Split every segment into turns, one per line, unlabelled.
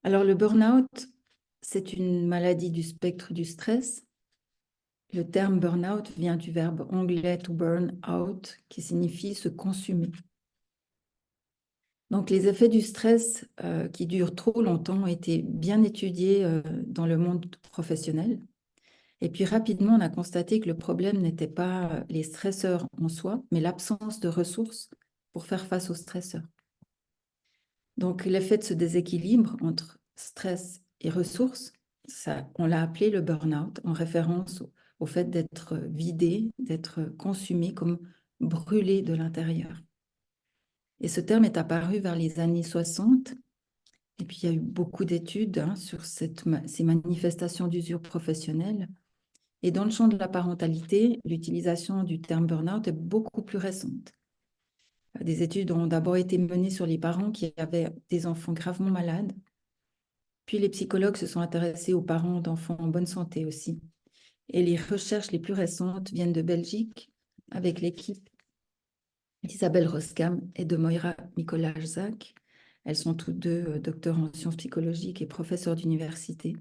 Alors, le burn-out, c'est une maladie du spectre du stress. Le terme burn-out vient du verbe anglais to burn out, qui signifie se consumer. Donc, les effets du stress qui durent trop longtemps ont été bien étudiés dans le monde professionnel. Et puis, rapidement, on a constaté que le problème n'était pas les stresseurs en soi, mais l'absence de ressources pour faire face aux stresseurs. Donc, l'effet de ce déséquilibre entre stress et ressources, ça, on l'a appelé le burn-out en référence au fait d'être vidé, d'être consumé, comme brûlé de l'intérieur. Et ce terme est apparu vers les années 60. Et puis, il y a eu beaucoup d'études sur ces manifestations d'usure professionnelle. Et dans le champ de la parentalité, l'utilisation du terme burn-out est beaucoup plus récente. Des études ont d'abord été menées sur les parents qui avaient des enfants gravement malades. Puis les psychologues se sont intéressés aux parents d'enfants en bonne santé aussi. Et les recherches les plus récentes viennent de Belgique avec l'équipe d'Isabelle Roskam et de Moira Mikolášek. Elles sont toutes deux docteurs en sciences psychologiques et professeurs d'université.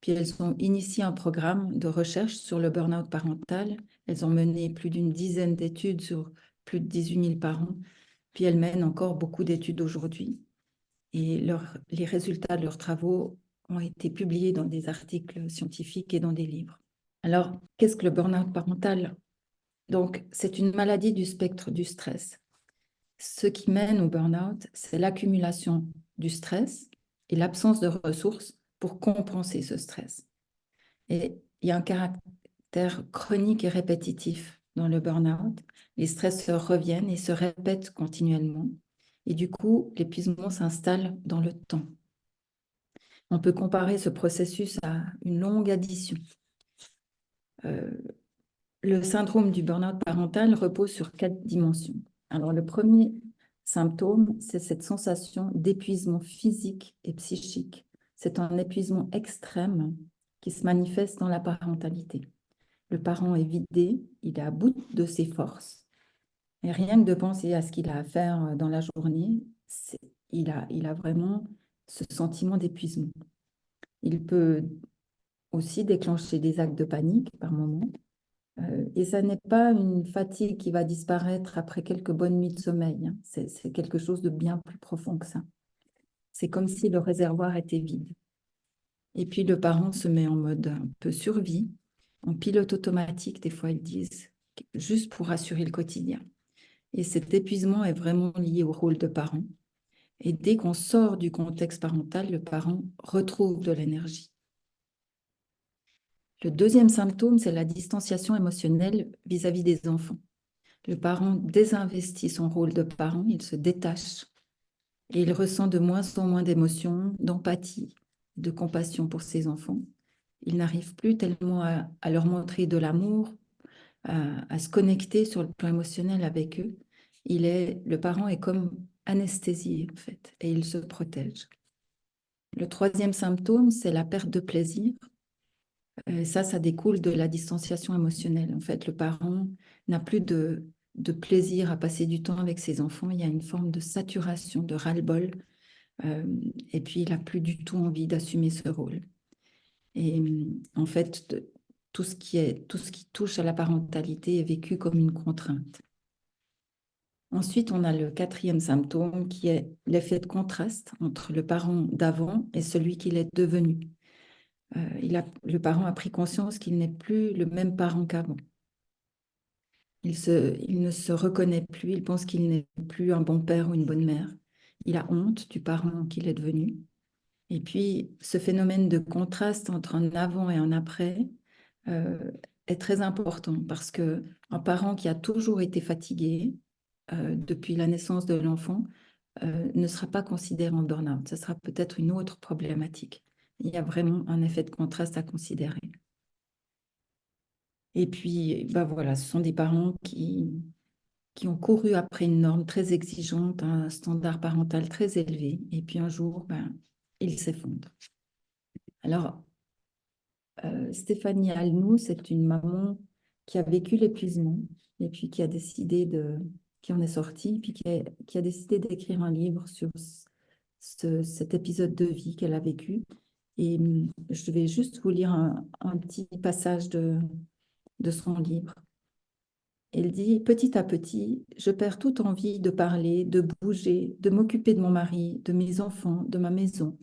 Puis elles ont initié un programme de recherche sur le burn-out parental. Elles ont mené plus d'une dizaine d'études sur plus de 18 000 parents. Puis elles mènent encore beaucoup d'études aujourd'hui. Et les résultats de leurs travaux ont été publiés dans des articles scientifiques et dans des livres. Alors, qu'est-ce que le burn-out parental? Donc, c'est une maladie du spectre du stress. Ce qui mène au burn-out, c'est l'accumulation du stress et l'absence de ressources pour compenser ce stress. Et il y a un caractère chronique et répétitif dans le burn-out. Les stresseurs reviennent et se répètent continuellement. Et du coup, l'épuisement s'installe dans le temps. On peut comparer ce processus à une longue addition. Le syndrome du burn-out parental repose sur 4 dimensions. Alors, le premier symptôme, c'est cette sensation d'épuisement physique et psychique. C'est un épuisement extrême qui se manifeste dans la parentalité. Le parent est vidé, il est à bout de ses forces. Et rien que de penser à ce qu'il a à faire dans la journée, il a vraiment ce sentiment d'épuisement. Il peut aussi déclencher des actes de panique par moment. Et ça n'est pas une fatigue qui va disparaître après quelques bonnes nuits de sommeil. C'est quelque chose de bien plus profond que ça. C'est comme si le réservoir était vide. Et puis le parent se met en mode un peu survie, en pilote automatique, des fois ils disent, juste pour assurer le quotidien. Et cet épuisement est vraiment lié au rôle de parent. Et dès qu'on sort du contexte parental, le parent retrouve de l'énergie. Le deuxième symptôme, c'est la distanciation émotionnelle vis-à-vis des enfants. Le parent désinvestit son rôle de parent, il se détache et il ressent de moins en moins d'émotions, d'empathie, de compassion pour ses enfants. Il n'arrive plus tellement à leur montrer de l'amour, à se connecter sur le plan émotionnel avec eux. Le parent est comme anesthésié en fait et il se protège. Le troisième symptôme, c'est la perte de plaisir. Ça découle de la distanciation émotionnelle. En fait, le parent n'a plus de plaisir à passer du temps avec ses enfants. Il y a une forme de saturation, de ras-le-bol. Et puis, il n'a plus du tout envie d'assumer ce rôle. Et en fait, tout ce qui touche à la parentalité est vécu comme une contrainte. Ensuite, on a le quatrième symptôme qui est l'effet de contraste entre le parent d'avant et celui qu'il est devenu. Le parent a pris conscience qu'il n'est plus le même parent qu'avant. Il ne se reconnaît plus, il pense qu'il n'est plus un bon père ou une bonne mère. Il a honte du parent qu'il est devenu. Et puis, ce phénomène de contraste entre un avant et un après est très important parce qu'un parent qui a toujours été fatigué depuis la naissance de l'enfant ne sera pas considéré en burn-out. Ce sera peut-être une autre problématique. Il y a vraiment un effet de contraste à considérer. Et puis, bah voilà, ce sont des parents qui ont couru après une norme très exigeante, un standard parental très élevé. Et puis un jour, ben, ils s'effondrent. Alors, Stéphanie Alnou, c'est une maman qui a vécu l'épuisement et puis qui a décidé qui en est sortie, puis qui a décidé d'écrire un livre sur cet épisode de vie qu'elle a vécu. Et je vais juste vous lire un petit passage de son livre. Elle dit, petit à petit, je perds toute envie de parler, de bouger, de m'occuper de mon mari, de mes enfants, de ma maison.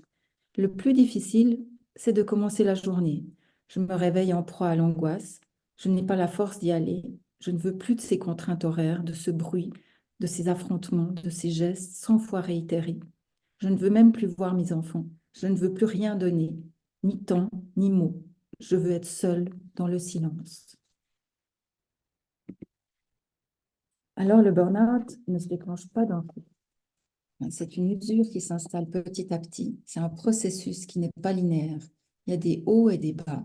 Le plus difficile, c'est de commencer la journée. Je me réveille en proie à l'angoisse. Je n'ai pas la force d'y aller. Je ne veux plus de ces contraintes horaires, de ce bruit, de ces affrontements, de ces gestes 100 fois réitérés. Je ne veux même plus voir mes enfants. Je ne veux plus rien donner, ni temps, ni mots. Je veux être seule dans le silence. Alors, le burn-out ne se déclenche pas d'un coup. C'est une usure qui s'installe petit à petit. C'est un processus qui n'est pas linéaire. Il y a des hauts et des bas.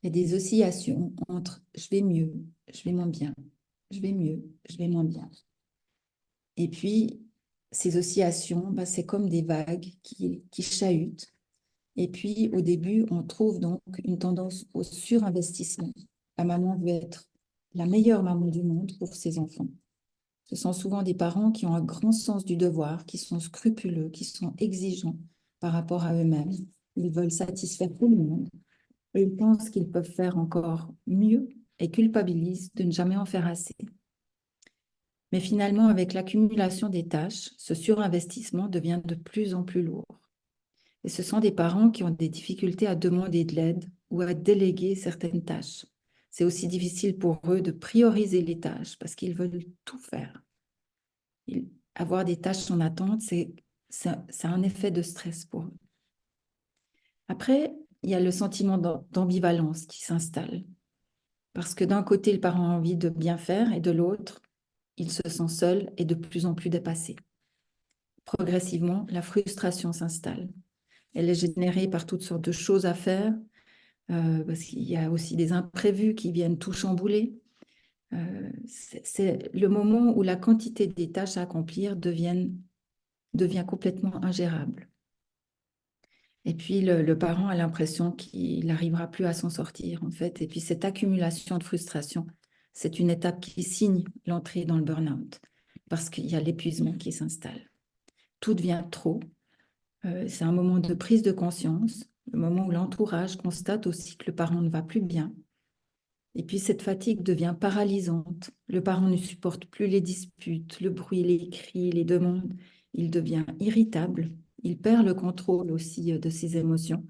Il y a des oscillations entre je vais mieux, je vais moins bien, je vais mieux, je vais moins bien. Et puis, ces oscillations, c'est comme des vagues qui chahutent. Et puis, au début, on trouve donc une tendance au surinvestissement. La maman veut être la meilleure maman du monde pour ses enfants. Ce sont souvent des parents qui ont un grand sens du devoir, qui sont scrupuleux, qui sont exigeants par rapport à eux-mêmes. Ils veulent satisfaire tout le monde. Ils pensent qu'ils peuvent faire encore mieux et culpabilisent de ne jamais en faire assez. Mais finalement, avec l'accumulation des tâches, ce surinvestissement devient de plus en plus lourd. Et ce sont des parents qui ont des difficultés à demander de l'aide ou à déléguer certaines tâches. C'est aussi difficile pour eux de prioriser les tâches parce qu'ils veulent tout faire. Avoir des tâches en attente, c'est un effet de stress pour eux. Après, il y a le sentiment d'ambivalence qui s'installe. Parce que d'un côté, le parent a envie de bien faire et de l'autre, il se sent seul et de plus en plus dépassé. Progressivement, la frustration s'installe. Elle est générée par toutes sortes de choses à faire, parce qu'il y a aussi des imprévus qui viennent tout chambouler. C'est le moment où la quantité des tâches à accomplir devient complètement ingérable. Et puis, le parent a l'impression qu'il n'arrivera plus à s'en sortir, en fait. Et puis, cette accumulation de frustration, c'est une étape qui signe l'entrée dans le burn-out, parce qu'il y a l'épuisement qui s'installe. Tout devient trop. C'est un moment de prise de conscience, le moment où l'entourage constate aussi que le parent ne va plus bien. Et puis, cette fatigue devient paralysante. Le parent ne supporte plus les disputes, le bruit, les cris, les demandes. Il devient irritable. Il perd le contrôle aussi de ses émotions.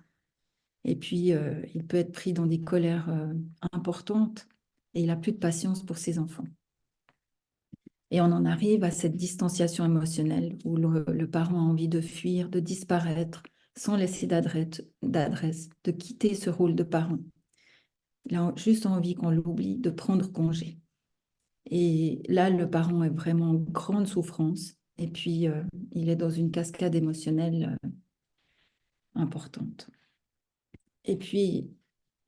Et puis, il peut être pris dans des colères importantes et il n'a plus de patience pour ses enfants. Et on en arrive à cette distanciation émotionnelle où le parent a envie de fuir, de disparaître, sans laisser d'adresse, de quitter ce rôle de parent. Il a juste envie qu'on l'oublie, de prendre congé. Et là, le parent est vraiment en grande souffrance. Et puis, il est dans une cascade émotionnelle importante. Et puis,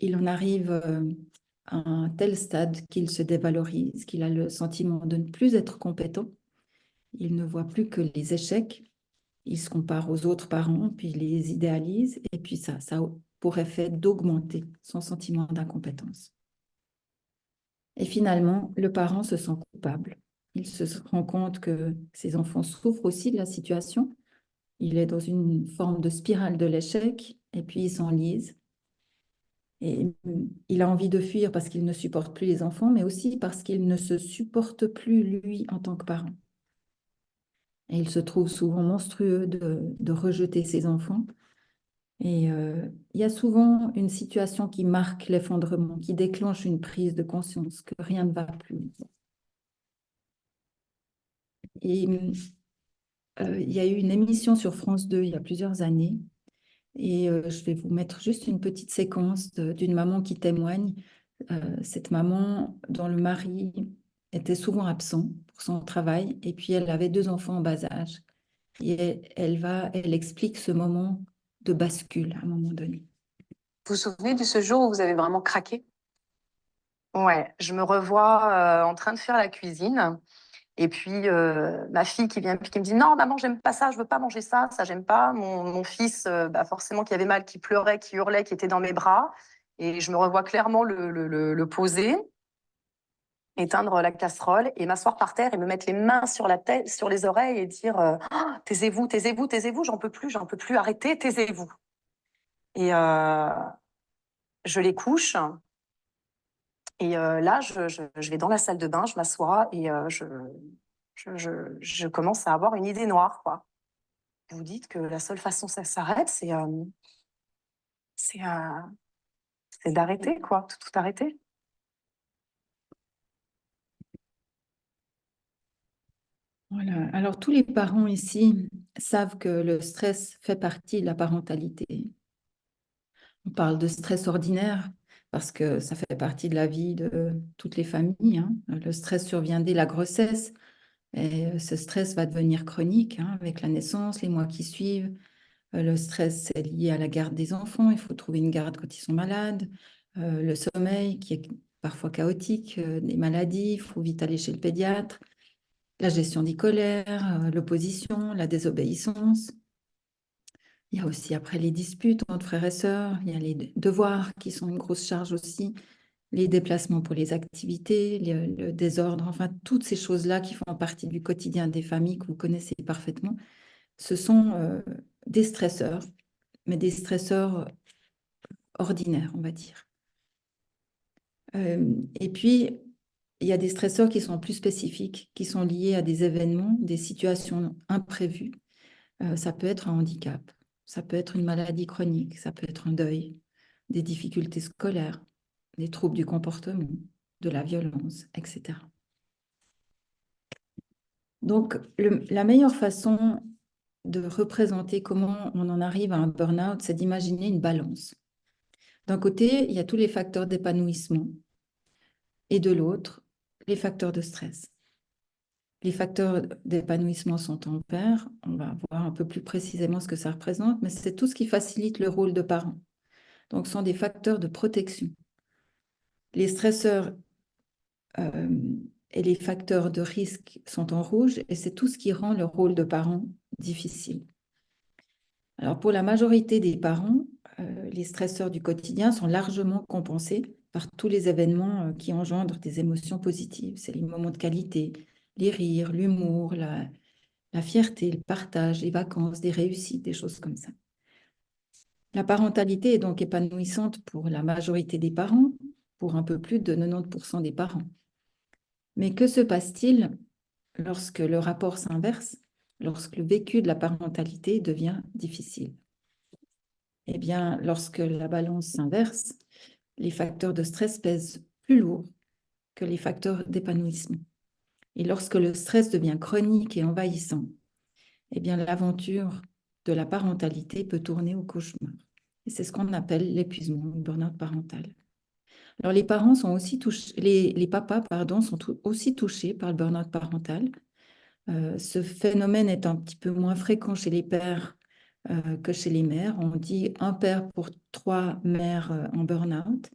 il en arrive à un tel stade qu'il se dévalorise, qu'il a le sentiment de ne plus être compétent. Il ne voit plus que les échecs. Il se compare aux autres parents, puis il les idéalise. Et puis ça a pour effet d'augmenter son sentiment d'incompétence. Et finalement, le parent se sent coupable. Il se rend compte que ses enfants souffrent aussi de la situation. Il est dans une forme de spirale de l'échec et puis il s'enlise. Et il a envie de fuir parce qu'il ne supporte plus les enfants, mais aussi parce qu'il ne se supporte plus lui en tant que parent. Et il se trouve souvent monstrueux de rejeter ses enfants. Et il y a souvent une situation qui marque l'effondrement, qui déclenche une prise de conscience que rien ne va plus. Et il y a eu une émission sur France 2 il y a plusieurs années. Et je vais vous mettre juste une petite séquence d'une maman qui témoigne. Cette maman dont le mari était souvent absent pour son travail et puis elle avait 2 enfants en bas âge. Et elle explique ce moment de bascule à un moment donné.
Vous vous souvenez de ce jour où vous avez vraiment craqué? Ouais, je me revois en train de faire la cuisine. Et puis, ma fille qui vient puis qui me dit: «Non, maman, j'aime pas ça, je veux pas manger ça, ça, j'aime pas». Mon fils, forcément, qui avait mal, qui pleurait, qui hurlait, qui était dans mes bras. Et je me revois clairement le poser. éteindre la casserole et m'asseoir par terre et me mettre les mains sur la tête, sur les oreilles et dire oh, taisez-vous, taisez-vous, taisez-vous, j'en peux plus, arrêtez, taisez-vous. Et je les couche. Et là, je vais dans la salle de bain, je m'assois et je commence à avoir une idée noire, quoi. Vous dites que la seule façon que ça s'arrête, c'est d'arrêter, quoi, tout arrêter.
Voilà. Alors, tous les parents ici savent que le stress fait partie de la parentalité. On parle de stress ordinaire parce que ça fait partie de la vie de toutes les familles, hein. Le stress survient dès la grossesse et ce stress va devenir chronique, hein, avec la naissance, les mois qui suivent. Le stress est lié à la garde des enfants. Il faut trouver une garde quand ils sont malades. Le sommeil qui est parfois chaotique, des maladies, il faut vite aller chez le pédiatre. La gestion des colères, l'opposition, la désobéissance. Il y a aussi après les disputes entre frères et sœurs, il y a les devoirs qui sont une grosse charge aussi, les déplacements pour les activités, le désordre, enfin toutes ces choses-là qui font partie du quotidien des familles que vous connaissez parfaitement, ce sont des stresseurs, mais des stresseurs ordinaires, on va dire. Et puis, il y a des stresseurs qui sont plus spécifiques, qui sont liés à des événements, des situations imprévues. Ça peut être un handicap, ça peut être une maladie chronique, ça peut être un deuil, des difficultés scolaires, des troubles du comportement, de la violence, etc. Donc, la meilleure façon de représenter comment on en arrive à un burn-out, c'est d'imaginer une balance. D'un côté, il y a tous les facteurs d'épanouissement et de l'autre, les facteurs de stress. Les facteurs d'épanouissement sont en paire. On va voir un peu plus précisément ce que ça représente, mais c'est tout ce qui facilite le rôle de parent. Donc, ce sont des facteurs de protection. Les stresseurs et les facteurs de risque sont en rouge et c'est tout ce qui rend le rôle de parent difficile. Alors, pour la majorité des parents, les stresseurs du quotidien sont largement compensés par tous les événements qui engendrent des émotions positives. C'est les moments de qualité, les rires, l'humour, la fierté, le partage, les vacances, des réussites, des choses comme ça. La parentalité est donc épanouissante pour la majorité des parents, pour un peu plus de 90% des parents. Mais que se passe-t-il lorsque le rapport s'inverse, lorsque le vécu de la parentalité devient difficile? Eh bien, lorsque la balance s'inverse, les facteurs de stress pèsent plus lourd que les facteurs d'épanouissement. Et lorsque le stress devient chronique et envahissant, eh bien, l'aventure de la parentalité peut tourner au cauchemar. Et c'est ce qu'on appelle l'épuisement, le burn-out parental. Alors, les parents sont aussi touchés, les papas, pardon, sont aussi touchés par le burn-out parental. Ce phénomène est un petit peu moins fréquent chez les pères que chez les mères. On dit un père pour 3 mères en burn-out,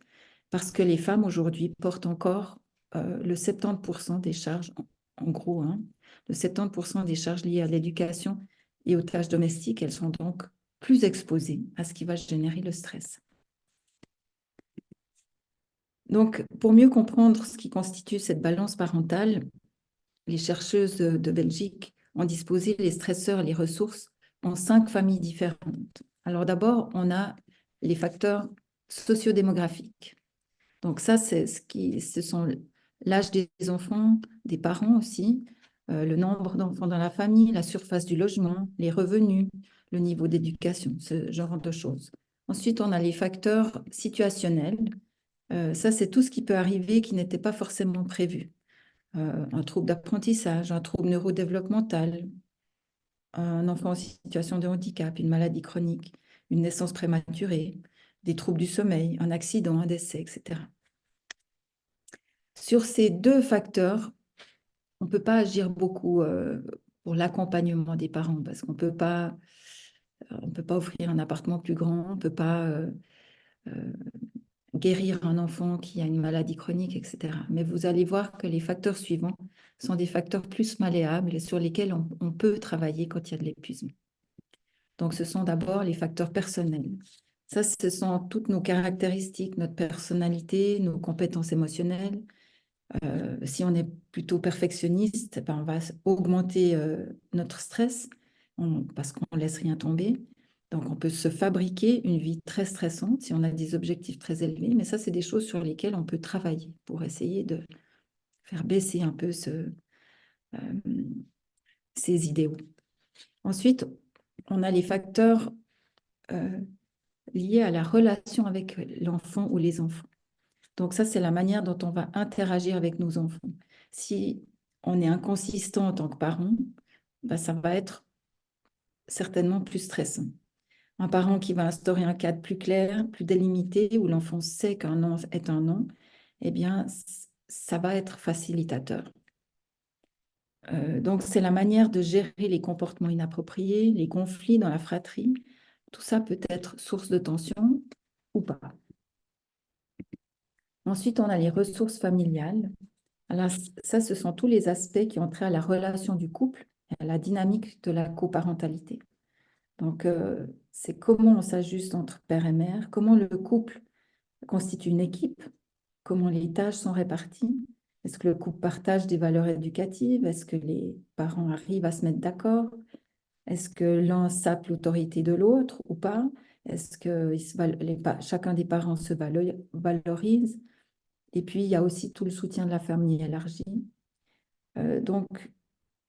parce que les femmes aujourd'hui portent encore le 70% des charges, en gros, hein, le 70% des charges liées à l'éducation et aux tâches domestiques. Elles sont donc plus exposées à ce qui va générer le stress. Donc, pour mieux comprendre ce qui constitue cette balance parentale, les chercheuses de Belgique ont disposé les stresseurs, les ressources en 5 familles différentes. Alors d'abord, on a les facteurs sociodémographiques. Donc ça, ce sont l'âge des enfants, des parents aussi, le nombre d'enfants dans la famille, la surface du logement, les revenus, le niveau d'éducation, ce genre de choses. Ensuite, on a les facteurs situationnels. Ça, c'est tout ce qui peut arriver qui n'était pas forcément prévu. Un trouble d'apprentissage, un trouble neurodéveloppemental, un enfant en situation de handicap, une maladie chronique, une naissance prématurée, des troubles du sommeil, un accident, un décès, etc. Sur ces 2 facteurs, on ne peut pas agir beaucoup pour l'accompagnement des parents parce qu'on ne peut pas offrir un appartement plus grand, on ne peut pas guérir un enfant qui a une maladie chronique, etc. Mais vous allez voir que les facteurs suivants sont des facteurs plus malléables et sur lesquels on peut travailler quand il y a de l'épuisement. Donc, ce sont d'abord les facteurs personnels. Ça, ce sont toutes nos caractéristiques, notre personnalité, nos compétences émotionnelles, Si on est plutôt perfectionniste, ben, on va augmenter notre stress parce qu'on ne laisse rien tomber. Donc, on peut se fabriquer une vie très stressante si on a des objectifs très élevés. Mais ça, c'est des choses sur lesquelles on peut travailler pour essayer de faire baisser un peu ces idéaux. Ensuite, on a les facteurs liés à la relation avec l'enfant ou les enfants. Donc ça, c'est la manière dont on va interagir avec nos enfants. Si on est inconsistant en tant que parent, ben, ça va être certainement plus stressant. Un parent qui va instaurer un cadre plus clair, plus délimité, où l'enfant sait qu'un non est un non, eh bien, ça va être facilitateur. Donc, c'est la manière de gérer les comportements inappropriés, les conflits dans la fratrie. Tout ça peut être source de tension ou pas. Ensuite, on a les ressources familiales. Alors, ça, ce sont tous les aspects qui ont trait à la relation du couple et à la dynamique de la coparentalité. Donc, c'est comment on s'ajuste entre père et mère, comment le couple constitue une équipe, comment les tâches sont réparties, est-ce que le couple partage des valeurs éducatives, est-ce que les parents arrivent à se mettre d'accord, est-ce que l'un sape l'autorité de l'autre ou pas, est-ce que chacun des parents se valorise, et puis il y a aussi tout le soutien de la famille élargie. Donc,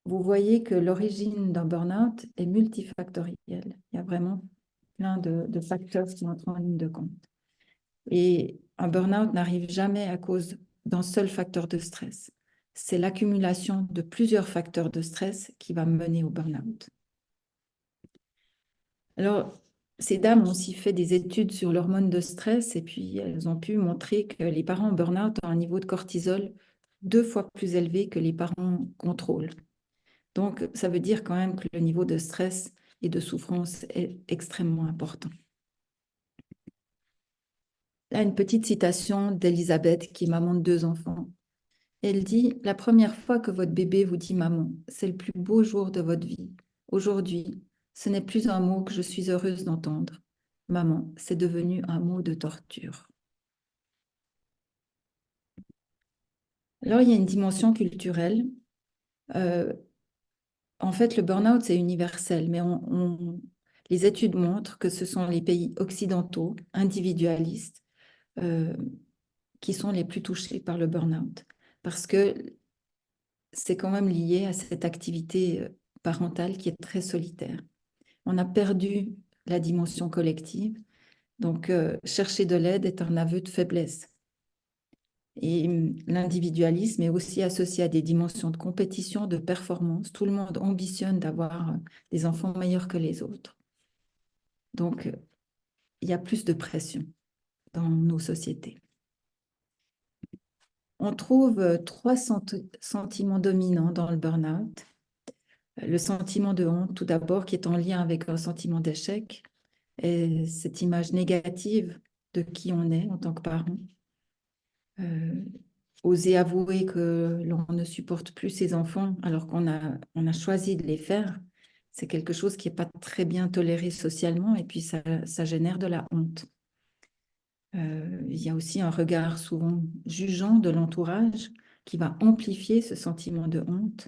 vous voyez que l'origine d'un burn-out est multifactorielle. Il y a vraiment plein de facteurs qui entrent en ligne de compte. Et un burn-out n'arrive jamais à cause d'un seul facteur de stress. C'est l'accumulation de plusieurs facteurs de stress qui va mener au burn-out. Alors, ces dames ont aussi fait des études sur l'hormone de stress et puis elles ont pu montrer que les parents en burn-out ont un niveau de cortisol 2 fois plus élevé que les parents contrôle. Donc, ça veut dire quand même que le niveau de stress et de souffrance est extrêmement important. Là, une petite citation d'Elisabeth, qui est maman de 2 enfants. Elle dit: « La première fois que votre bébé vous dit maman, c'est le plus beau jour de votre vie. Aujourd'hui, ce n'est plus un mot que je suis heureuse d'entendre. Maman, c'est devenu un mot de torture. » Alors, il y a une dimension culturelle. En fait, le burn-out, c'est universel, mais les études montrent que ce sont les pays occidentaux, individualistes, qui sont les plus touchés par le burn-out, parce que c'est quand même lié à cette activité parentale qui est très solitaire. On a perdu la dimension collective, donc chercher de l'aide est un aveu de faiblesse. Et l'individualisme est aussi associé à des dimensions de compétition, de performance. Tout le monde ambitionne d'avoir des enfants meilleurs que les autres. Donc, il y a plus de pression dans nos sociétés. On trouve 3 sentiments dominants dans le burn-out. Le sentiment de honte, tout d'abord, qui est en lien avec un sentiment d'échec, et cette image négative de qui on est en tant que parent. Oser avouer que l'on ne supporte plus ses enfants alors qu'on a choisi de les faire, c'est quelque chose qui n'est pas très bien toléré socialement et puis ça génère de la honte. Il y a aussi un regard souvent jugeant de l'entourage qui va amplifier ce sentiment de honte.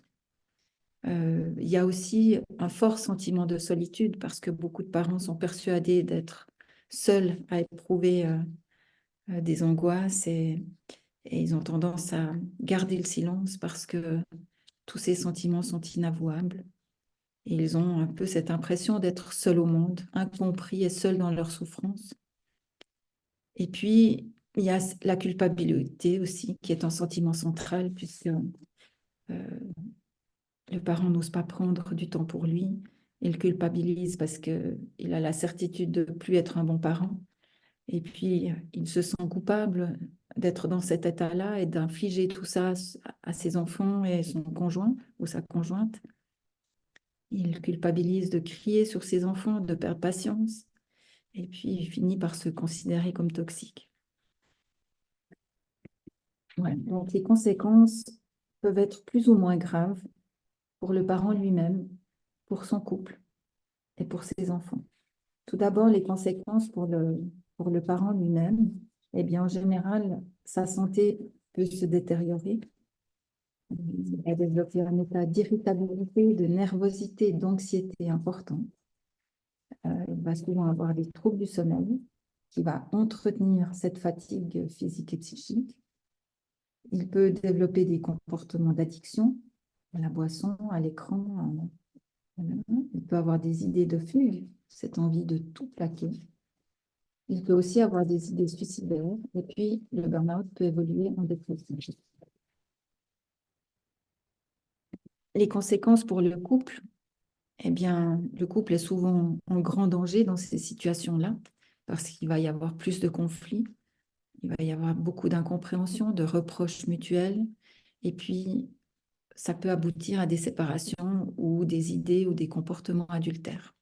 Il y a aussi un fort sentiment de solitude parce que beaucoup de parents sont persuadés d'être seuls à éprouver des angoisses et ils ont tendance à garder le silence parce que tous ces sentiments sont inavouables. Et ils ont un peu cette impression d'être seuls au monde, incompris et seuls dans leur souffrance. Et puis, il y a la culpabilité aussi, qui est un sentiment central, puisque le parent n'ose pas prendre du temps pour lui. Il culpabilise parce qu'il a la certitude de ne plus être un bon parent. Et puis, il se sent coupable d'être dans cet état-là et d'infliger tout ça à ses enfants et son conjoint ou sa conjointe. Il culpabilise de crier sur ses enfants, de perdre patience. Et puis, il finit par se considérer comme toxique. Ouais. Donc, les conséquences peuvent être plus ou moins graves pour le parent lui-même, pour son couple et pour ses enfants. Tout d'abord, les conséquences pour le parent lui-même. Eh bien, en général, sa santé peut se détériorer. Il va développer un état d'irritabilité, de nervosité, d'anxiété important. Il va souvent avoir des troubles du sommeil qui va entretenir cette fatigue physique et psychique. Il peut développer des comportements d'addiction à la boisson, à l'écran. Il peut avoir des idées de fugue, cette envie de tout plaquer. Il peut aussi avoir des idées suicidaires. Et puis, le burn-out peut évoluer en dépression. Les conséquences pour le couple, eh bien, le couple est souvent en grand danger dans ces situations-là parce qu'il va y avoir plus de conflits, il va y avoir beaucoup d'incompréhension, de reproches mutuels, et puis ça peut aboutir à des séparations ou des idées ou des comportements adultères.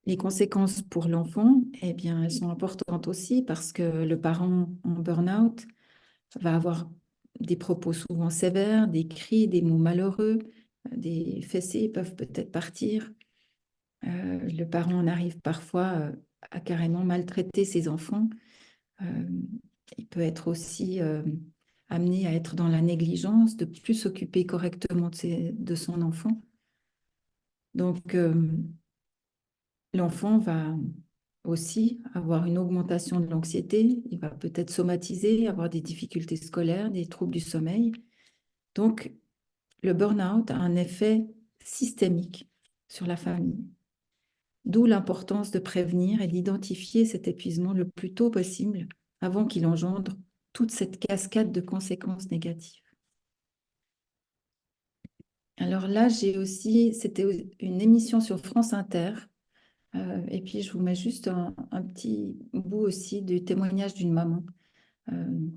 Les conséquences pour l'enfant, eh bien, elles sont importantes aussi parce que le parent en burn-out va avoir des propos souvent sévères, des cris, des mots malheureux, des fessées peuvent peut-être partir. Le parent en arrive parfois à carrément maltraiter ses enfants. Il peut être aussi amené à être dans la négligence, de ne plus s'occuper correctement de son enfant. Donc, l'enfant va aussi avoir une augmentation de l'anxiété, il va peut-être somatiser, avoir des difficultés scolaires, des troubles du sommeil. Donc, le burn-out a un effet systémique sur la famille. D'où l'importance de prévenir et d'identifier cet épuisement le plus tôt possible avant qu'il engendre toute cette cascade de conséquences négatives. Alors là, c'était une émission sur France Inter, et puis je vous mets juste un petit bout aussi du témoignage d'une maman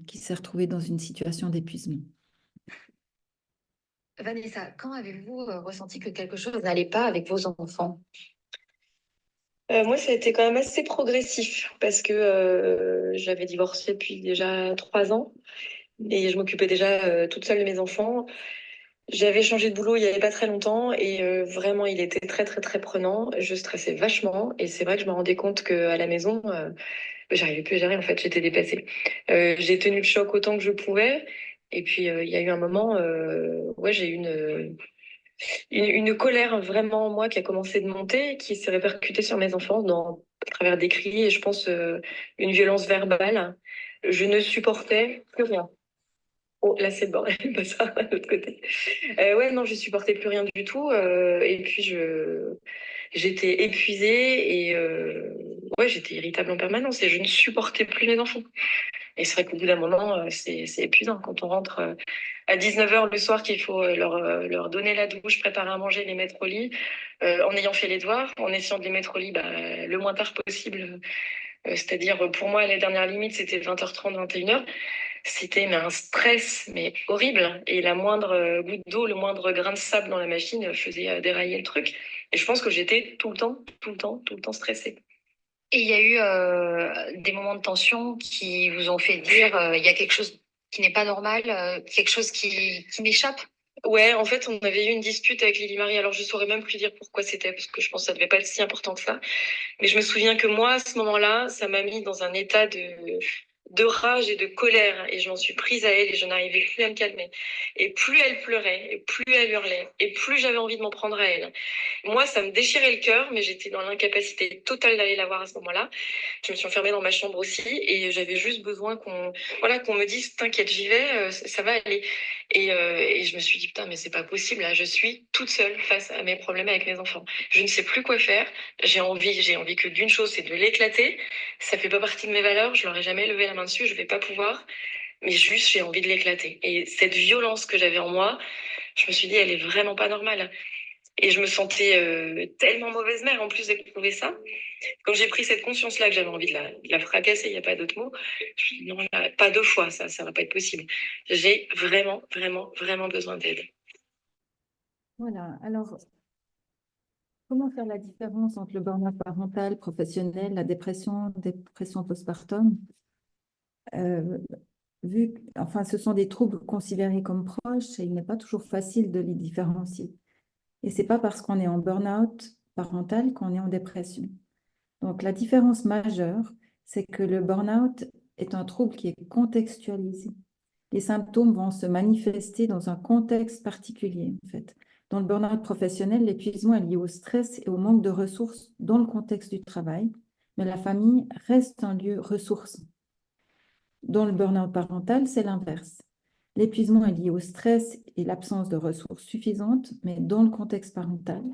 qui s'est retrouvée dans une situation d'épuisement.
Vanessa, quand avez-vous ressenti que quelque chose n'allait pas avec vos enfants?
Moi, ça a été quand même assez progressif parce que j'avais divorcé depuis déjà 3 ans et je m'occupais déjà toute seule de mes enfants. J'avais changé de boulot il y avait pas très longtemps et vraiment, il était très, très, très prenant. Je stressais vachement et c'est vrai que je me rendais compte qu'à la maison, j'arrivais plus à gérer. En fait, j'étais dépassée. J'ai tenu le choc autant que je pouvais et puis il y a eu un moment, ouais, j'ai eu une colère vraiment en moi qui a commencé de monter, qui s'est répercutée sur mes enfants à travers des cris et je pense une violence verbale. Je ne supportais plus rien. Oh, là c'est le bordel, pas ça, de l'autre côté. Ouais, non, je supportais plus rien du tout. Et puis j'étais épuisée et ouais, j'étais irritable en permanence et je ne supportais plus mes enfants. Et c'est vrai qu'au bout d'un moment, c'est épuisant quand on rentre à 19h le soir qu'il faut leur donner la douche, préparer à manger, les mettre au lit, en ayant fait les devoirs, en essayant de les mettre au lit le moins tard possible. C'est-à-dire, pour moi, la dernière limite, c'était 20h30, 21h. C'était un stress, mais horrible. Et la moindre goutte d'eau, le moindre grain de sable dans la machine faisait dérailler le truc. Et je pense que j'étais tout le temps, tout le temps, tout le temps stressée.
Et il y a eu des moments de tension qui vous ont fait dire il y a quelque chose qui n'est pas normal, quelque chose qui m'échappe.
Ouais, en fait, on avait eu une dispute avec Lily Marie. Alors, je saurais même plus dire pourquoi c'était, parce que je pense que ça devait pas être si important que ça. Mais je me souviens que moi, à ce moment-là, ça m'a mis dans un état de rage et de colère. Et je m'en suis prise à elle et je n'arrivais plus à me calmer. Et plus elle pleurait, et plus elle hurlait, et plus j'avais envie de m'en prendre à elle. Moi, ça me déchirait le cœur, mais j'étais dans l'incapacité totale d'aller la voir à ce moment-là. Je me suis enfermée dans ma chambre aussi et j'avais juste besoin qu'on me dise t'inquiète, j'y vais, ça va aller. Et je me suis dit putain, mais c'est pas possible là, je suis toute seule face à mes problèmes avec mes enfants. Je ne sais plus quoi faire. J'ai envie que d'une chose, c'est de l'éclater. Ça fait pas partie de mes valeurs, je leur ai jamais levé la main dessus, je vais pas pouvoir. Mais juste, j'ai envie de l'éclater. Et cette violence que j'avais en moi, je me suis dit, elle est vraiment pas normale. Et je me sentais tellement mauvaise mère en plus d'éprouver ça. Quand j'ai pris cette conscience-là que j'avais envie de la fracasser, il n'y a pas d'autre mot, je me suis dit non, là, pas 2 fois, ça va pas être possible. J'ai vraiment, vraiment, vraiment besoin d'aide.
Voilà, alors comment faire la différence entre le burn-out parental, professionnel, la dépression postpartum? Enfin, ce sont des troubles considérés comme proches et il n'est pas toujours facile de les différencier. Et ce n'est pas parce qu'on est en burn-out parental qu'on est en dépression. Donc, la différence majeure, c'est que le burn-out est un trouble qui est contextualisé. Les symptômes vont se manifester dans un contexte particulier, en fait. Dans le burn-out professionnel, l'épuisement est lié au stress et au manque de ressources dans le contexte du travail, mais la famille reste un lieu ressourçant. Dans le burn-out parental, c'est l'inverse. L'épuisement est lié au stress et l'absence de ressources suffisantes, mais dans le contexte parental.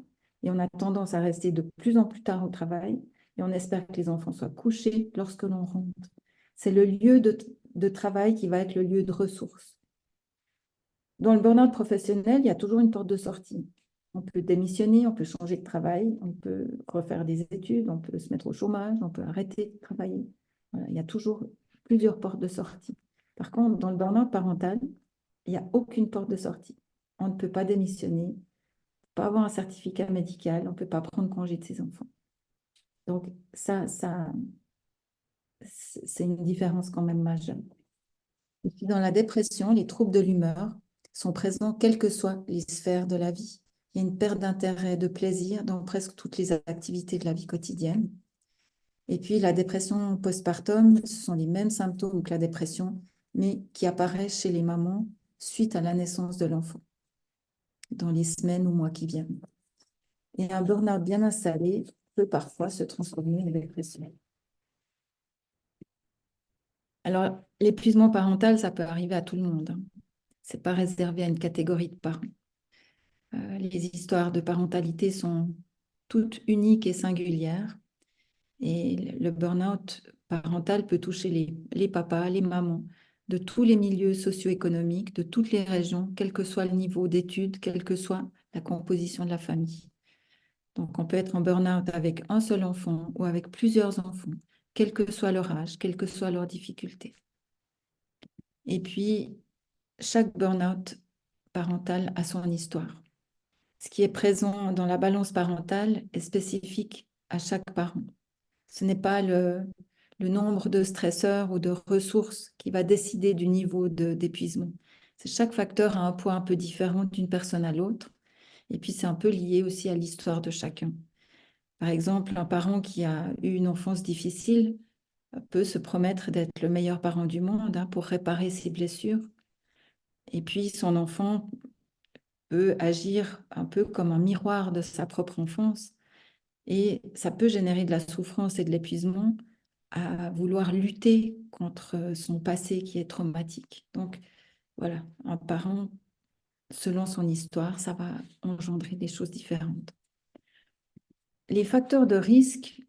Et on a tendance à rester de plus en plus tard au travail et on espère que les enfants soient couchés lorsque l'on rentre. C'est le lieu de travail qui va être le lieu de ressources. Dans le burn-out professionnel, il y a toujours une porte de sortie. On peut démissionner, on peut changer de travail, on peut refaire des études, on peut se mettre au chômage, on peut arrêter de travailler. Voilà, il y a toujours plusieurs portes de sortie. Par contre, dans le burn-out parental, il n'y a aucune porte de sortie. On ne peut pas démissionner, on ne peut pas avoir un certificat médical, on ne peut pas prendre congé de ses enfants. Donc, ça c'est une différence quand même majeure. Et puis dans la dépression, les troubles de l'humeur sont présents quelles que soient les sphères de la vie. Il y a une perte d'intérêt, de plaisir dans presque toutes les activités de la vie quotidienne. Et puis la dépression postpartum, ce sont les mêmes symptômes que la dépression, mais qui apparaissent chez les mamans suite à la naissance de l'enfant, dans les semaines ou mois qui viennent. Et un burn-out bien installé peut parfois se transformer en dépression. Alors, l'épuisement parental, ça peut arriver à tout le monde, hein. Ce n'est pas réservé à une catégorie de parents. Les histoires de parentalité sont toutes uniques et singulières. Et le burn-out parental peut toucher les papas, les mamans, de tous les milieux socio-économiques, de toutes les régions, quel que soit le niveau d'études, quelle que soit la composition de la famille. Donc, on peut être en burn-out avec un seul enfant ou avec plusieurs enfants, quel que soit leur âge, quelle que soit leur difficulté. Et puis, chaque burn-out parental a son histoire. Ce qui est présent dans la balance parentale est spécifique à chaque parent. Ce n'est pas le nombre de stresseurs ou de ressources qui va décider du niveau d'épuisement. Chaque facteur a un poids un peu différent d'une personne à l'autre. Et puis, c'est un peu lié aussi à l'histoire de chacun. Par exemple, un parent qui a eu une enfance difficile peut se promettre d'être le meilleur parent du monde, hein, pour réparer ses blessures. Et puis, son enfant peut agir un peu comme un miroir de sa propre enfance. Et ça peut générer de la souffrance et de l'épuisement à vouloir lutter contre son passé qui est traumatique. Donc, voilà, un parent, selon son histoire, ça va engendrer des choses différentes. Les facteurs de risque,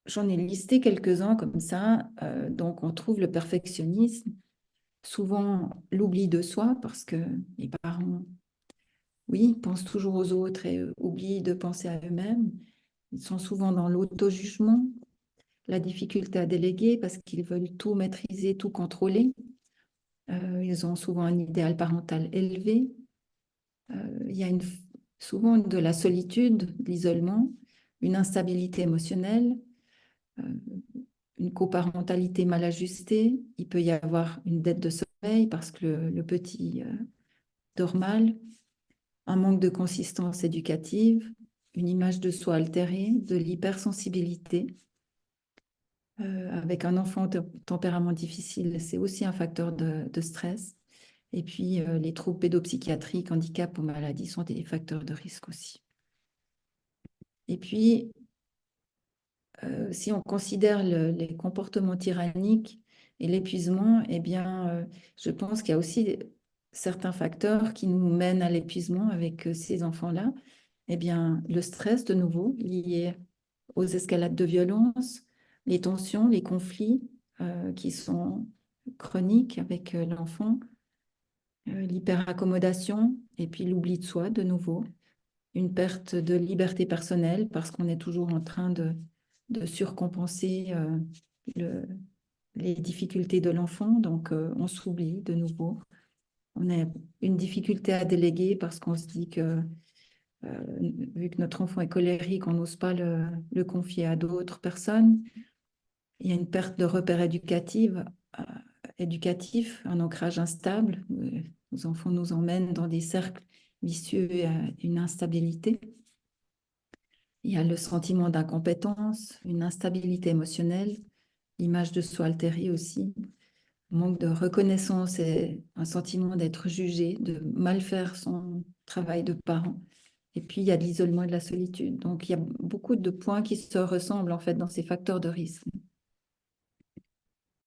j'en ai listé quelques-uns comme ça. Donc, on trouve le perfectionnisme, souvent l'oubli de soi, parce que les parents, oui, pensent toujours aux autres et oublient de penser à eux-mêmes. Ils sont souvent dans l'auto-jugement, la difficulté à déléguer parce qu'ils veulent tout maîtriser, tout contrôler. Ils ont souvent un idéal parental élevé. Il y a souvent de la solitude, de l'isolement, une instabilité émotionnelle, une coparentalité mal ajustée. Il peut y avoir une dette de sommeil parce que le petit dort mal, un manque de consistance éducative, une image de soi altérée, de l'hypersensibilité. Avec un enfant de tempérament difficile, c'est aussi un facteur de stress. Et puis, les troubles pédopsychiatriques, handicap ou maladies sont des facteurs de risque aussi. Et puis, si on considère les comportements tyranniques et l'épuisement, eh bien, je pense qu'il y a aussi certains facteurs qui nous mènent à l'épuisement avec ces enfants-là. Eh bien, le stress, de nouveau, lié aux escalades de violence, les tensions, les conflits qui sont chroniques avec l'enfant, l'hyperaccommodation et puis l'oubli de soi, de nouveau, une perte de liberté personnelle parce qu'on est toujours en train de surcompenser les difficultés de l'enfant, donc on s'oublie de nouveau. On a une difficulté à déléguer parce qu'on se dit que vu que notre enfant est colérique, on n'ose pas le confier à d'autres personnes. Il y a une perte de repères éducatifs, un ancrage instable. Nos enfants nous emmènent dans des cercles vicieux et une instabilité. Il y a le sentiment d'incompétence, une instabilité émotionnelle, l'image de soi altérée aussi. manque de reconnaissance et un sentiment d'être jugé, de mal faire son travail de parent. Et puis, il y a l'isolement et de la solitude. Donc, il y a beaucoup de points qui se ressemblent en fait dans ces facteurs de risque.